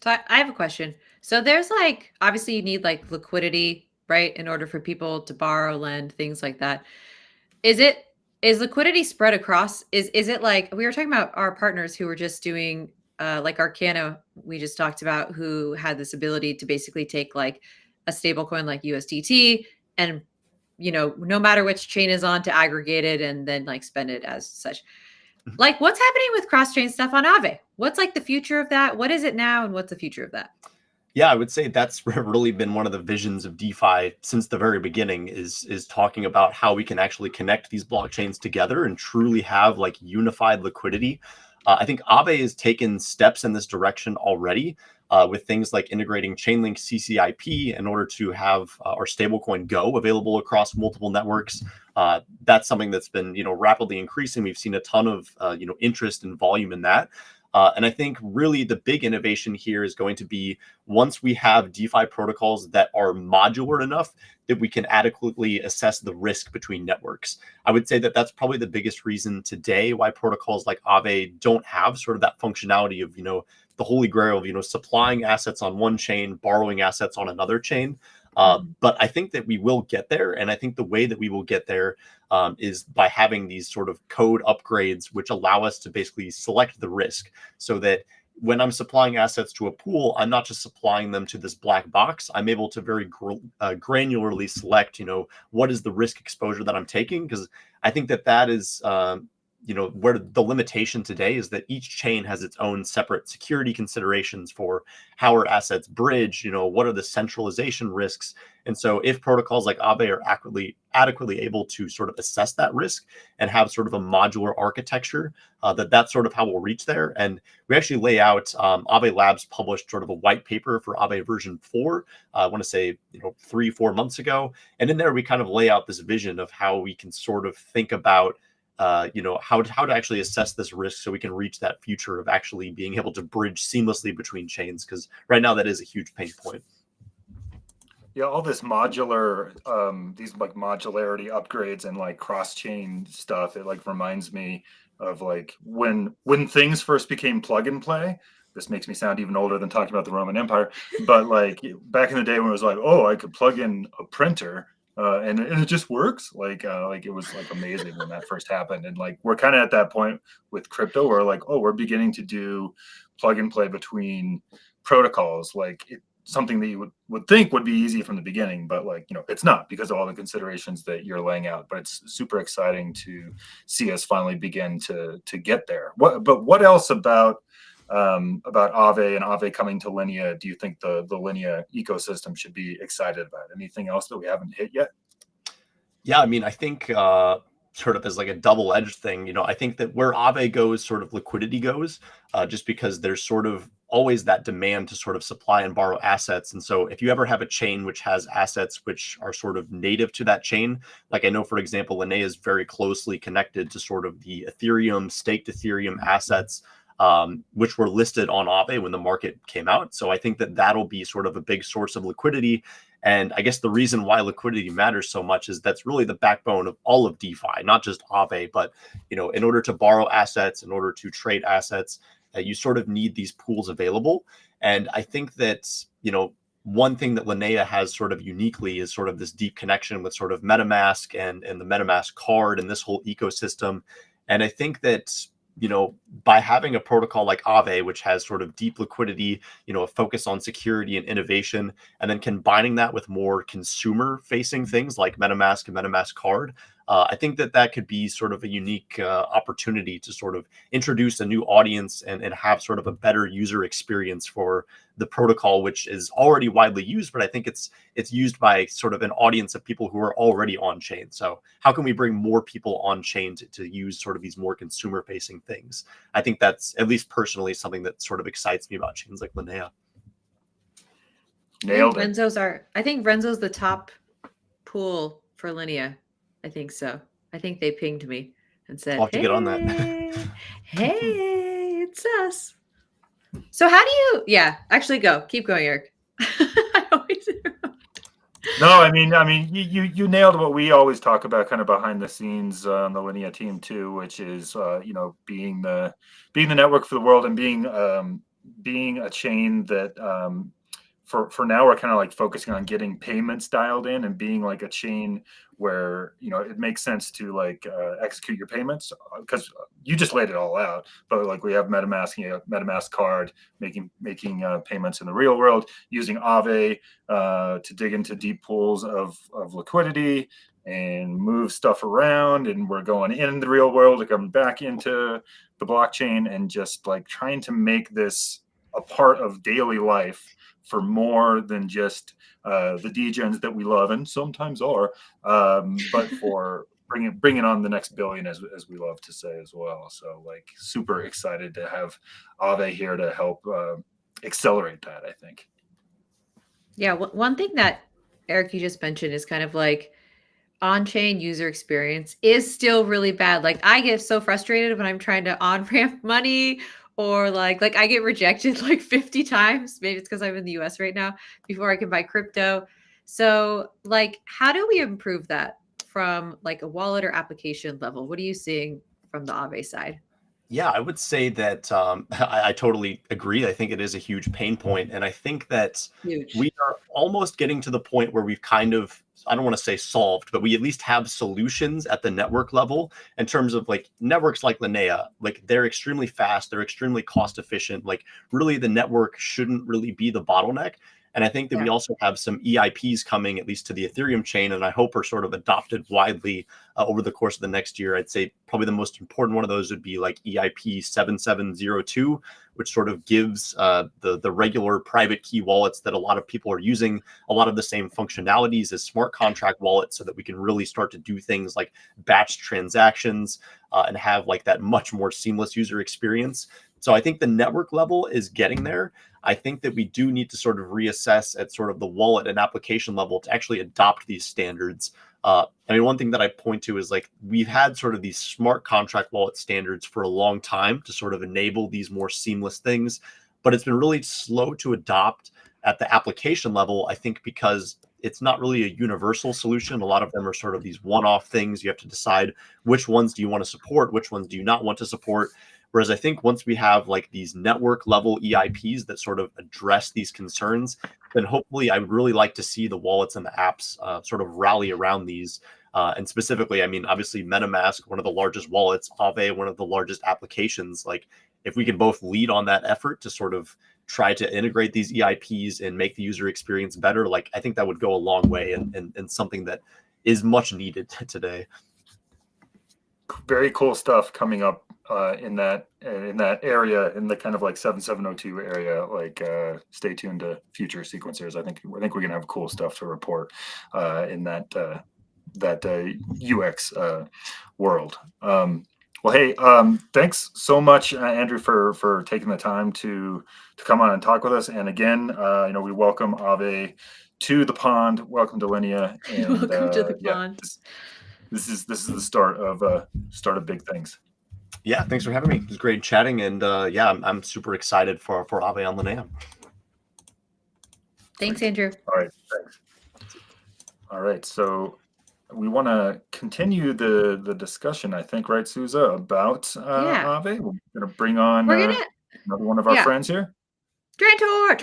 So I have a question. So there's like, obviously you need like liquidity, right? In order for people to borrow, lend, things like that. Is liquidity spread across? Is it like, we were talking about our partners who were just doing like Arcana, we just talked about, who had this ability to basically take like a stable coin like USDT and, no matter which chain is on, to aggregate it and then like spend it as such. Like, what's happening with cross-chain stuff on Aave? What's like the future of that? What is it now? And what's the future of that? Yeah, I would say that's really been one of the visions of DeFi since the very beginning, is talking about how we can actually connect these blockchains together and truly have like unified liquidity. I think Aave has taken steps in this direction already with things like integrating Chainlink CCIP in order to have our stablecoin Go available across multiple networks. That's something that's been rapidly increasing. We've seen a ton of interest and volume in that. And I think really the big innovation here is going to be once we have DeFi protocols that are modular enough that we can adequately assess the risk between networks. I would say that that's probably the biggest reason today why protocols like Aave don't have sort of that functionality of, the holy grail of, supplying assets on one chain, borrowing assets on another chain. But I think that we will get there. And I think the way that we will get there is by having these sort of code upgrades, which allow us to basically select the risk so that when I'm supplying assets to a pool, I'm not just supplying them to this black box. I'm able to very granularly select, what is the risk exposure that I'm taking? Because I think that is where the limitation today is that each chain has its own separate security considerations for how are assets bridge, what are the centralization risks. And so if protocols like Aave are adequately able to sort of assess that risk and have sort of a modular architecture, that's sort of how we'll reach there. And we actually lay out, Aave Labs published sort of a white paper for Aave version 4, I want to say, 3-4 months ago. And in there, we kind of lay out this vision of how we can sort of think about how to actually assess this risk so we can reach that future of actually being able to bridge seamlessly between chains, because right now that is a huge pain point. Yeah, all this modular, these like modularity upgrades and like cross-chain stuff, it like reminds me of like when things first became plug and play. This makes me sound even older than talking about the Roman Empire, but like back in the day when it was like, oh, I could plug in a printer. And it just works. Like it was like amazing when that first happened. And like we're kind of at that point with crypto where like, oh, we're beginning to do plug and play between protocols. Like something that you would think would be easy from the beginning, but like, it's not because of all the considerations that you're laying out. But it's super exciting to see us finally begin to get there. What else about Aave and Aave coming to Linea do you think the Linea ecosystem should be excited about? Anything else that we haven't hit yet? Yeah, I mean, I think sort of as like a double-edged thing, I think that where Aave goes, sort of liquidity goes, just because there's sort of always that demand to sort of supply and borrow assets. And so if you ever have a chain which has assets which are sort of native to that chain, like I know, for example, Linea is very closely connected to sort of the Ethereum, staked Ethereum assets, which were listed on Aave when the market came out. So I think that that'll be sort of a big source of liquidity. And I guess the reason why liquidity matters so much is that's really the backbone of all of DeFi, not just Aave, but, in order to borrow assets, in order to trade assets, you sort of need these pools available. And I think that, one thing that Linea has sort of uniquely is sort of this deep connection with sort of MetaMask and the MetaMask card and this whole ecosystem. And I think that, by having a protocol like Aave, which has sort of deep liquidity, a focus on security and innovation, and then combining that with more consumer-facing things like MetaMask and MetaMask Card, I think that could be sort of a unique opportunity to sort of introduce a new audience and have sort of a better user experience for the protocol, which is already widely used, but I think it's used by sort of an audience of people who are already on chain. So how can we bring more people on chain to use sort of these more consumer facing things? I think that's, at least personally, something that sort of excites me about chains like Linea. Nailed it. I think Renzo's the top pool for Linea. I think so. I think they pinged me and said, I'll have to get on that. Hey, it's us. So how do you, actually keep going, Eric. I always do. No, I mean, you nailed what we always talk about, kind of behind the scenes on the Linea team too, which is being the network for the world and being a chain that for now we're kind of like focusing on getting payments dialed in and being like a chain where it makes sense to like execute your payments, because you just laid it all out. But like we have MetaMask, MetaMask card, making payments in the real world, using Aave to dig into deep pools of liquidity and move stuff around, and we're going in the real world to come back into the blockchain and just like trying to make this a part of daily life for more than just the degens that we love and sometimes are, but for bringing on the next billion, as we love to say as well. So like super excited to have Aave here to help accelerate that, I think. Yeah, one thing that Eric you just mentioned is kind of like on-chain user experience is still really bad. Like I get so frustrated when I'm trying to on-ramp money or like I get rejected like 50 times. Maybe it's because I'm in the US right now before I can buy crypto. So like how do we improve that from like a wallet or application level? What are you seeing from the Aave side? Yeah, I would say that I totally agree. I think it is a huge pain point, and I think that we Huge. are almost getting to the point where we've kind of, I don't want to say solved, but we at least have solutions at the network level in terms of like networks like Linea. Like they're extremely fast, they're extremely cost efficient. Like really, the network shouldn't really be the bottleneck. And I think that we Yeah. also have some EIPs coming, at least to the Ethereum chain, and I hope are sort of adopted widely over the course of the next year. I'd say probably the most important one of those would be like EIP 7702, which sort of gives the regular private key wallets that a lot of people are using a lot of the same functionalities as smart contract wallets, so that we can really start to do things like batch transactions and have like that much more seamless user experience. So I think the network level is getting there. I think that we do need to sort of reassess at sort of the wallet and application level to actually adopt these standards. I mean, one thing that I point to is like we've had sort of these smart contract wallet standards for a long time to sort of enable these more seamless things, but it's been really slow to adopt at the application level, I think, because it's not really a universal solution. A lot of them are sort of these one-off things. You have to decide which ones do you want to support, which ones do you not want to support. Whereas I think once we have like these network level EIPs that sort of address these concerns, then hopefully I would really like to see the wallets and the apps sort of rally around these. And specifically, I mean, obviously MetaMask, one of the largest wallets, Aave, one of the largest applications. Like if we can both lead on that effort to sort of try to integrate these EIPs and make the user experience better, like I think that would go a long way and something that is much needed today. Very cool stuff coming up in that area, in the kind of like 7702 area. Like stay tuned to future sequencers. I think we're gonna have cool stuff to report in that UX world. Well, hey, thanks so much, Andrew, for taking the time to come on and talk with us. And again, we welcome Aave to the pond. Welcome to Linea. And Welcome to the pond. This is the start of big things. Yeah, thanks for having me. It was great chatting, and yeah, I'm super excited for Aave on Linea. Thanks, Andrew. All right, thanks. All right, so we want to continue the discussion, I think, right, Souza, about Aave. We're going to bring on another one of our friends here. Trantor.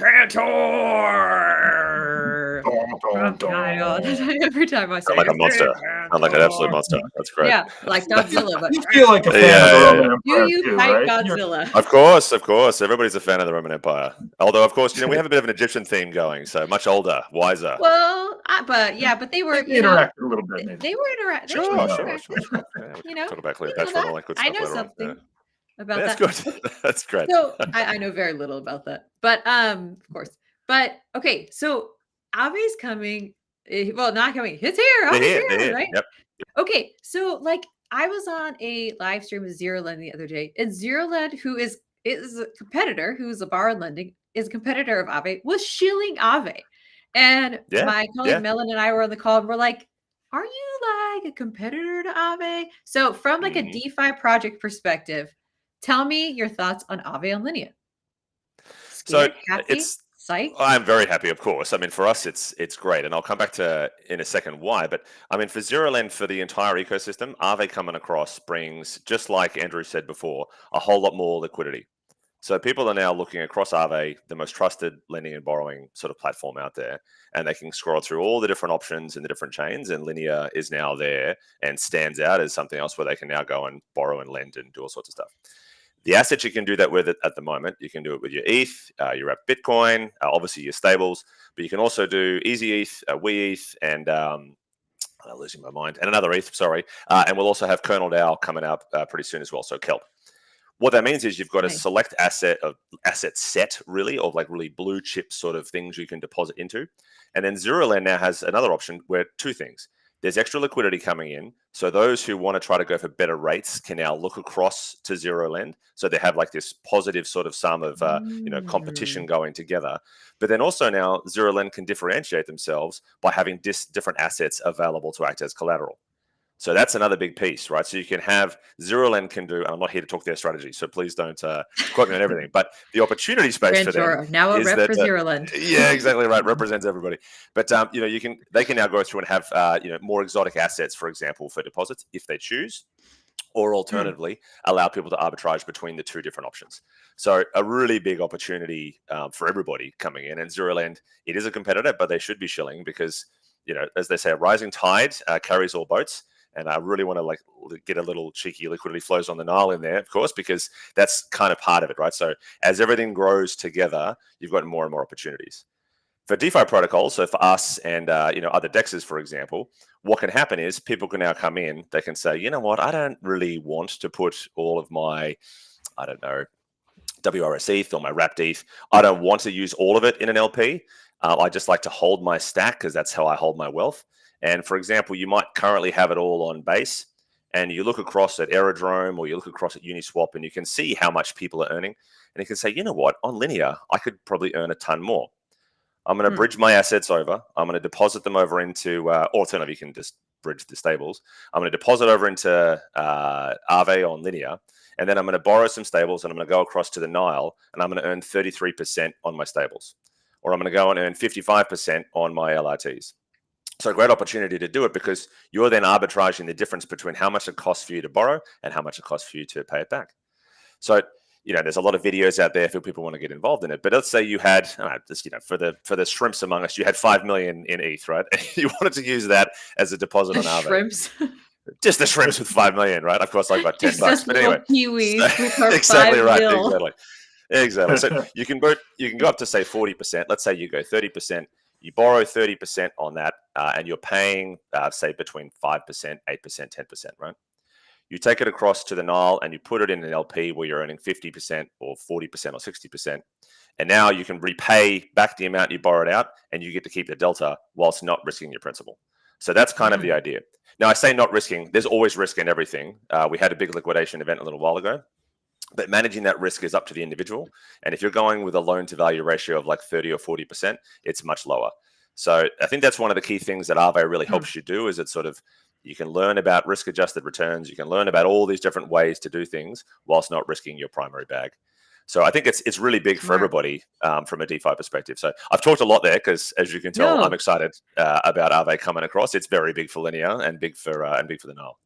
Every time I say like a monster, I'm like an absolute monster. That's great. Yeah, like Godzilla. But you feel like a fan of the Roman Empire, you fight right? Godzilla? Of course. Everybody's a fan of the Roman Empire. Although, of course, we have a bit of an Egyptian theme going, so much older, wiser. Well, but they were they interacted a little bit. Maybe. They were interacting. Sure. Yeah, talk about Cleopatra and all that good stuff. I know something about That's that. good. That's great. So I know very little about that, but of course. But okay, so Ave's coming. Well, not coming. It's here. They're here, right? Yep. Okay, so like I was on a live stream with ZeroLend the other day, and ZeroLend, who is a competitor, who's a borrowed lending, is a competitor of Aave, was shilling Aave. And my colleague Melon and I were on the call, and we're like, are you like a competitor to Aave? So from like a DeFi project perspective, tell me your thoughts on Aave on Linea. Scared, happy, psyched? I'm very happy, of course. I mean, for us, it's great, and I'll come back to in a second why. But I mean, for ZeroLend, for the entire ecosystem, Aave coming across brings, just like Andrew said before, a whole lot more liquidity. So people are now looking across Aave, the most trusted lending and borrowing sort of platform out there, and they can scroll through all the different options and the different chains, and Linea is now there and stands out as something else where they can now go and borrow and lend and do all sorts of stuff. The assets you can do that with it at the moment, you can do it with your ETH, your wrapped Bitcoin, obviously your stables, but you can also do Easy ETH, WeETH, and I'm losing my mind, and another ETH, sorry. And we'll also have Kernel DAO coming up pretty soon as well, so Kelp. What that means is you've got a select asset set, really, of like really blue chip sort of things you can deposit into. And then ZeroLend now has another option where two things. there's extra liquidity coming in. So those who want to try to go for better rates can now look across to zero lend. So they have like this positive sort of sum of competition going together. But then also now zero lend can differentiate themselves by having different assets available to act as collateral. So that's another big piece, right? So you can have zero lend can do, and I'm not here to talk their strategy, so please don't quote me on everything. But the opportunity space for them now a is rep that for Zero Lend. yeah, exactly right, represents everybody. But they can now go through and have more exotic assets, for example, for deposits if they choose, or alternatively allow people to arbitrage between the two different options. So a really big opportunity for everybody coming in. And Zero Lend, it is a competitor, but they should be shilling because as they say, a rising tide carries all boats. And I really want to get a little cheeky liquidity flows on the Nile in there, of course, because that's kind of part of it, right? So as everything grows together, you've got more and more opportunities. For DeFi protocols, so for us and other DEXs, for example, what can happen is people can now come in, they can say, you know what, I don't really want to put all of my, I don't know, WRS ETH or my wrapped ETH. I don't want to use all of it in an LP. I just like to hold my stack because that's how I hold my wealth. And for example, you might currently have it all on Base, and you look across at Aerodrome or you look across at Uniswap, and you can see how much people are earning. And you can say, you know what, on Linea, I could probably earn a ton more. I'm going to bridge my assets over. I'm going to deposit them over into, or alternatively, you can just bridge the stables. I'm going to deposit over into Aave on Linea, and then I'm going to borrow some stables, and I'm going to go across to the Nile, and I'm going to earn 33% on my stables. Or I'm going to go and earn 55% on my LRTs. So a great opportunity to do it because you're then arbitraging the difference between how much it costs for you to borrow and how much it costs for you to pay it back. So, there's a lot of videos out there for people want to get involved in it. But let's say you had, for the shrimps among us, you had 5 million in ETH, right? And you wanted to use that as a deposit on Aave. Shrimps. Just the shrimps with 5 million, right? Of course, I got 10 bucks. But anyway, Kiwis with our exactly 5 right. mil. Exactly. So you can go up to say 40%. Let's say you go 30%. You borrow 30% on that, and you're paying, say, between 5%, 8%, 10%, right? You take it across to the Nile and you put it in an LP where you're earning 50% or 40% or 60%. And now you can repay back the amount you borrowed out, and you get to keep the delta whilst not risking your principal. So that's kind of the idea. Now, I say not risking. There's always risk in everything. We had a big liquidation event a little while ago. But managing that risk is up to the individual. And if you're going with a loan to value ratio of like 30 or 40%, it's much lower. So I think that's one of the key things that Aave really helps you do is it's sort of, you can learn about risk adjusted returns. You can learn about all these different ways to do things whilst not risking your primary bag. So I think it's really big for everybody from a DeFi perspective. So I've talked a lot there because, as you can tell, I'm excited about Aave coming across. It's very big for Linea and big for the Nile.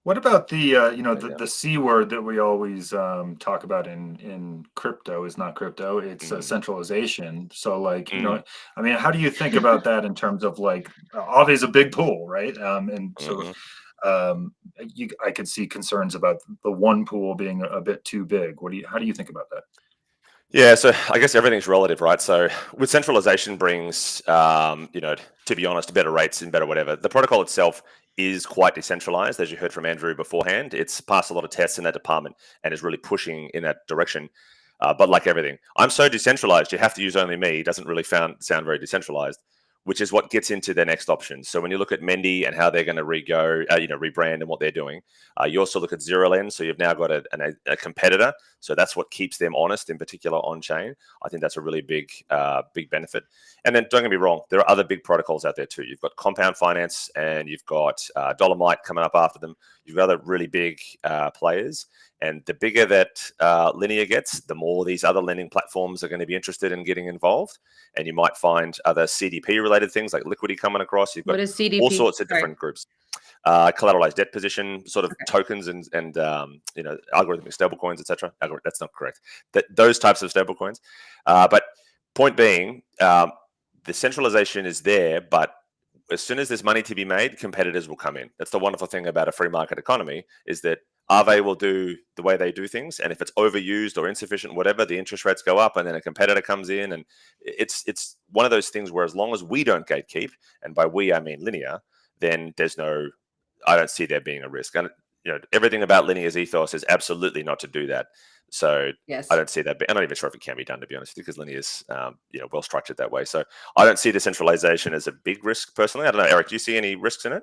What about the C word that we always talk about in crypto is not crypto, it's centralization. So how do you think about that in terms of Aave is a big pool, right? I could see concerns about the one pool being a bit too big. How do you think about that? Yeah, so I guess everything's relative, right? So with centralization brings, to be honest, better rates and better whatever. The protocol itself is quite decentralized, as you heard from Andrew beforehand. It's passed a lot of tests in that department and is really pushing in that direction. But like everything, I'm so decentralized, you have to use only me. It doesn't really sound very decentralized, which is what gets into the next option. So when you look at Mendy and how they're going to rebrand and what they're doing, you also look at Zero Lend. So you've now got a competitor. So that's what keeps them honest, in particular on chain. I think that's a really big benefit. And then don't get me wrong, there are other big protocols out there too. You've got Compound Finance and you've got Dolomite coming up after them. You've got other really big players. And the bigger that Linea gets, the more these other lending platforms are going to be interested in getting involved. And you might find other CDP-related things like liquidity coming across. You've got all sorts of different groups. Collateralized debt position sort of tokens and algorithmic stablecoins, etc. That's not correct. Those types of stablecoins. But point being, the centralization is there, but as soon as there's money to be made, competitors will come in. That's the wonderful thing about a free market economy is that Aave will do the way they do things. And if it's overused or insufficient, whatever, the interest rates go up and then a competitor comes in. And it's one of those things where as long as we don't gatekeep, and by we, I mean Linea, then I don't see there being a risk. And everything about Linea's ethos is absolutely not to do that. So Yes. I don't see that. I'm not even sure if it can be done, to be honest, because Linea is well structured that way. So I don't see decentralization as a big risk personally. I don't know, Eric. Do you see any risks in it?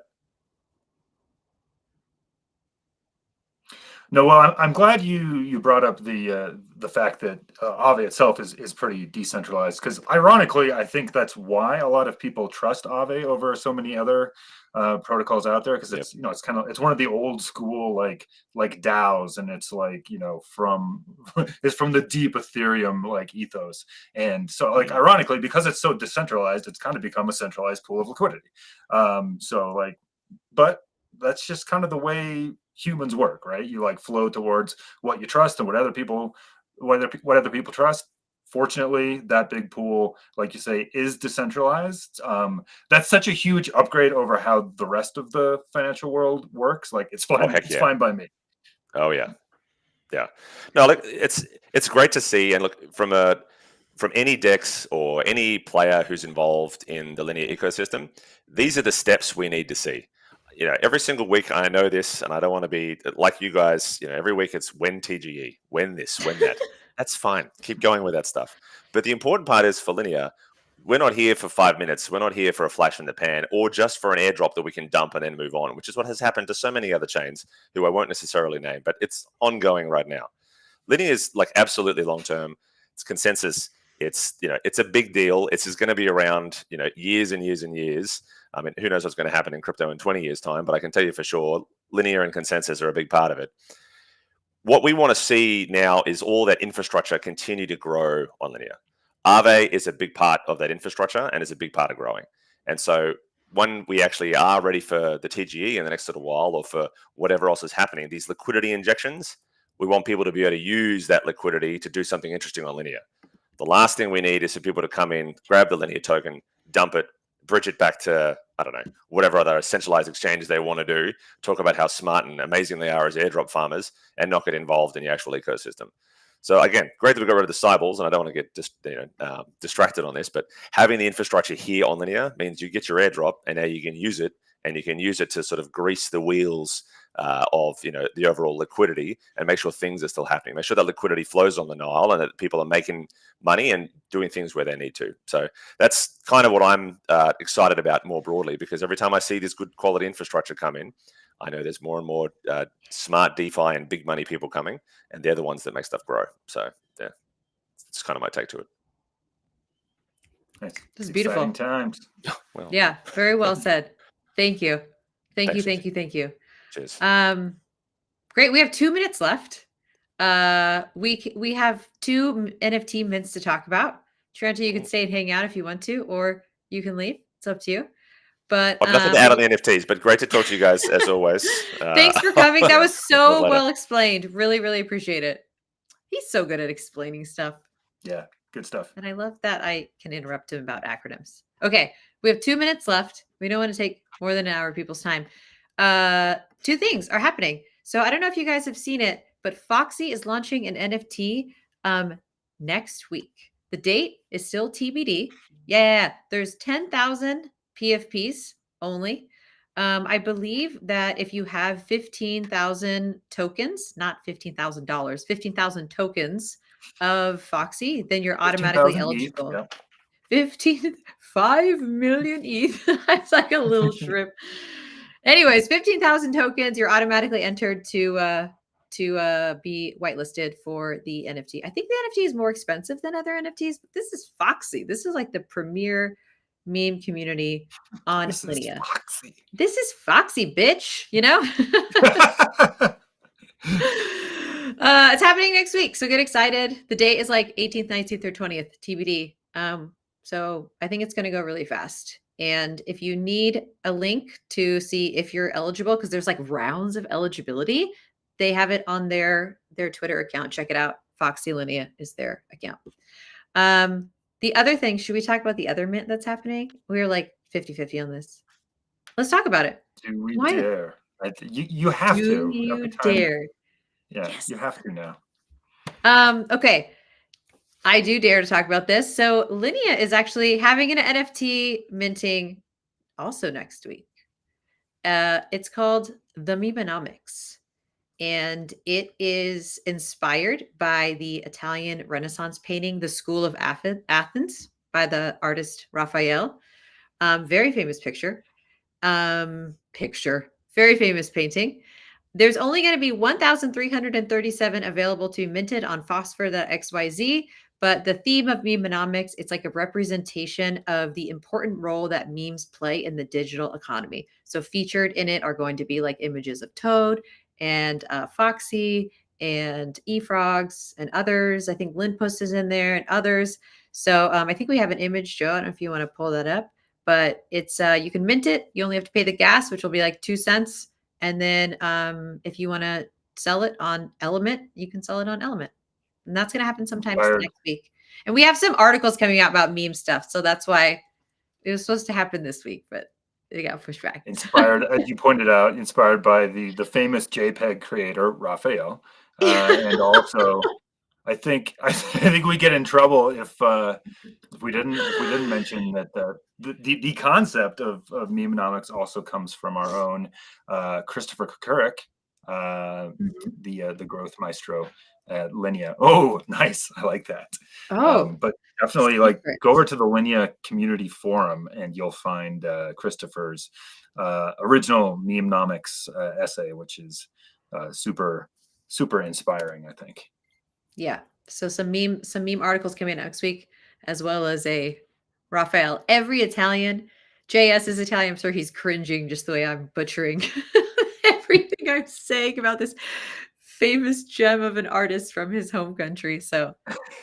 No, well, I'm glad you brought up the fact that Aave itself is pretty decentralized, because ironically, I think that's why a lot of people trust Aave over so many other protocols out there, because Yep. it's it's one of the old school like DAOs, and it's like from it's from the deep Ethereum like ethos, and so like ironically, because it's so decentralized, it's kind of become a centralized pool of liquidity. So like, but that's just kind of the way humans work, right? You like flow towards what you trust and what other people trust. Fortunately, that big pool, like you say, is decentralized. That's such a huge upgrade over how the rest of the financial world works. Like it's fine. Oh, heck It's yeah. fine by me. Oh yeah. Yeah. No, look, it's great to see, and look from any DEX or any player who's involved in the Linea ecosystem, these are the steps we need to see. Every single week I know this, and I don't want to be like you guys. Every week it's when TGE, when this, when that. That's fine. Keep going with that stuff. But the important part is for Linea, we're not here for 5 minutes. We're not here for a flash in the pan or just for an airdrop that we can dump and then move on, which is what has happened to so many other chains who I won't necessarily name, but it's ongoing right now. Linea is like absolutely long term. It's consensus. It's it's a big deal. It's going to be around years and years and years. I mean, who knows what's going to happen in crypto in 20 years' time? But I can tell you for sure, Linea and consensus are a big part of it. What we want to see now is all that infrastructure continue to grow on Linea. Aave is a big part of that infrastructure and is a big part of growing. And so when we actually are ready for the TGE in the next little while, or for whatever else is happening, these liquidity injections, we want people to be able to use that liquidity to do something interesting on Linea. The last thing we need is for people to come in, grab the Linea token, dump it, bridge it back to, I don't know, whatever other centralized exchanges they want to do, talk about how smart and amazing they are as airdrop farmers, and not get involved in the actual ecosystem. So again, great that we got rid of the cyballs, and I don't want to get distracted on this, but having the infrastructure here on Linea means you get your airdrop, and now you can use it, and you can use it to sort of grease the wheels of the overall liquidity, and make sure things are still happening. Make sure that liquidity flows on the Nile, and that people are making money and doing things where they need to. So that's kind of what I'm excited about more broadly, because every time I see this good quality infrastructure come in, I know there's more and more smart DeFi and big money people coming, and they're the ones that make stuff grow. So yeah, it's kind of my take to it. It's This is beautiful. exciting times. Well, Yeah, very well said. Thank you. Thank Thanks, you. Thank you. Thank you. cheers. Great. We have 2 minutes left. We have 2 NFT mints to talk about. Trenta, you can stay and hang out if you want to, or you can leave. It's up to you. But I've nothing to add on the NFTs, but great to talk to you guys as always. Thanks for coming. That was so later. well explained. Really, really appreciate it. He's so good at explaining stuff. Yeah, good stuff. And I love that I can interrupt him about acronyms. Okay, we have 2 minutes left. We don't want to take more than an hour of people's time. 2 things are happening. So I don't know if you guys have seen it, but Foxy is launching an NFT next week. The date is still TBD. Yeah, there's 10,000 PFPs only. I believe that if you have 15,000 tokens, not $15,000, 15,000 tokens of Foxy, then you're automatically 15,000 ETH, eligible. yeah. 5 million ETH. It's like a little shrimp. Anyways, 15,000 tokens, you're automatically entered to be whitelisted for the NFT. I think the NFT is more expensive than other NFTs, but this is Foxy. This is like the premier meme community on Linea. This is Foxy, bitch. It's happening next week, so get excited. The date is like 18th, 19th, or 20th, TBD. So I think it's going to go really fast. And if you need a link to see if you're eligible, because there's like rounds of eligibility, they have it on their Twitter account. Check it out. Foxy Linea is their account. The other thing, should we talk about the other mint that's happening? We're like 50-50 on this. Let's talk about it. Do we dare? You have to. Do you dare? Yeah, yes. You have to now. Okay. I do dare to talk about this. So Linea is actually having an NFT minting also next week. It's called the Memenomics. and it is inspired by the Italian Renaissance painting, The School of Athens, by the artist Raphael. Very famous picture. Very famous painting. There's only going to be 1,337 available to be minted on Phosphor.xyz. But the theme of memenomics, it's like a representation of the important role that memes play in the digital economy. So featured in it are going to be like images of Toad and Foxy and eFrogs and others. I think Lindpost is in there and others. So I think we have an image, Joe. I don't know if you want to pull that up, but it's you can mint it. You only have to pay the gas, which will be like 2 cents. And then if you want to sell it on Element, you can sell it on Element. And that's going to happen sometime next week. And we have some articles coming out about meme stuff. So that's why it was supposed to happen this week, but it got pushed back. Inspired, as you pointed out, inspired by the famous JPEG creator, Raphael. And also, I think we get in trouble if we didn't mention that the concept of memenomics also comes from our own Christopher Kukurik, the growth maestro at Linea. Oh, nice. I like that. But definitely go over to the Linea community forum and you'll find Christopher's original memenomics essay, which is super inspiring, I think. Yeah. So some meme articles coming out next week, as well as a Raphael. Every Italian, JS is Italian. I'm sure he's cringing just the way I'm butchering everything I'm saying about this famous gem of an artist from his home country. So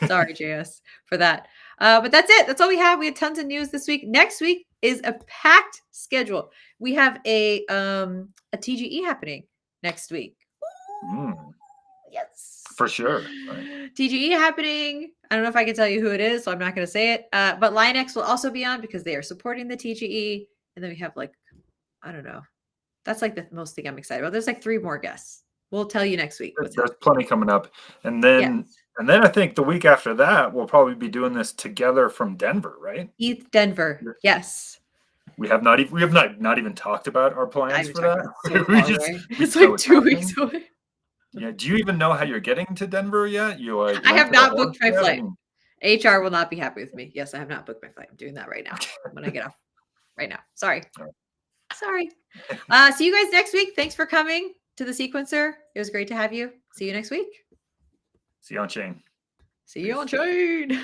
sorry, JS, for that. But that's it. That's all we have. We had tons of news this week. Next week is a packed schedule. We have a TGE happening next week. Yes. For sure. Right. TGE happening. I don't know if I can tell you who it is, so I'm not going to say it. But Linux will also be on because they are supporting the TGE. And then we have I don't know. That's like the most thing I'm excited about. There's like 3 more guests. We'll tell you next week. There's plenty coming up. And then I think the week after that, we'll probably be doing this together from Denver, right? ETH Denver. Yes. We have not even talked about our plans for that. It's like 2 weeks away. Yeah. Do you even know how you're getting to Denver yet? I have not booked my flight. HR will not be happy with me. Yes, I have not booked my flight. I'm doing that right now when I get off. Right now. Sorry. See you guys next week. Thanks for coming to the Sequencer. It was great to have you. See you next week. See you on chain. See you on chain.